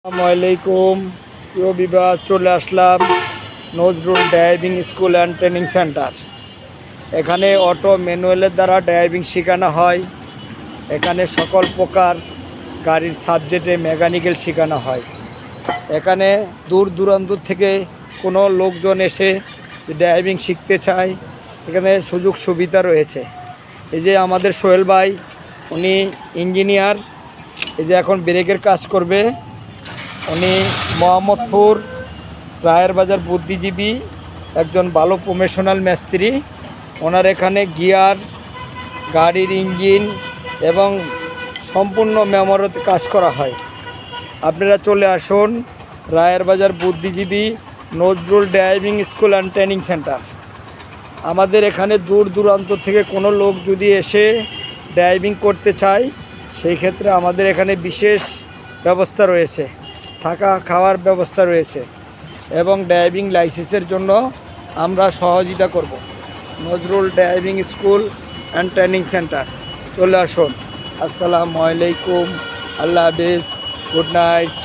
আসসালামু আলাইকুম। প্রিয় বিভাগ, চলে আসলাম Nazrul driving school and training centre. এখানে অটো ম্যানুয়ালের দ্বারা ড্রাইভিং শেখানো হয়। এখানে সকল প্রকার গাড়ির সাবজেক্টে মেকানিক্যাল শেখানো হয়। এখানে দূর দূরান্ত থেকে কোনো লোকজন এসে ড্রাইভিং শিখতে চায়, এখানে সুযোগ সুবিধা রয়েছে। এই যে আমাদের সোহেল ভাই, উনি ইঞ্জিনিয়ার, এই যে এখন ব্রেকের কাজ করবে। উনি মোহাম্মদপুর রায়ের বাজার বুদ্ধিজীবী, একজন ভালো প্রফেশনাল মিস্ত্রি। ওনার এখানে গিয়ার, গাড়ির ইঞ্জিন এবং সম্পূর্ণ মেরামতে কাজ করা হয়। আপনারা চলে আসুন রায়ের বাজার বুদ্ধিজীবী Nazrul driving school and training centre. আমাদের এখানে দূর দূরান্ত থেকে কোনো লোক যদি এসে ড্রাইভিং করতে চায়, সেই ক্ষেত্রে আমাদের এখানে বিশেষ ব্যবস্থা রয়েছে, থাকা খাওয়ার ব্যবস্থা রয়েছে এবং ড্রাইভিং লাইসেন্সের জন্য আমরা সহযোগিতা করব। Nazrul driving school and training centre, চলে আসুন। আসসালামু আলাইকুম, আল্লাহ হাফেজ, গুড নাইট।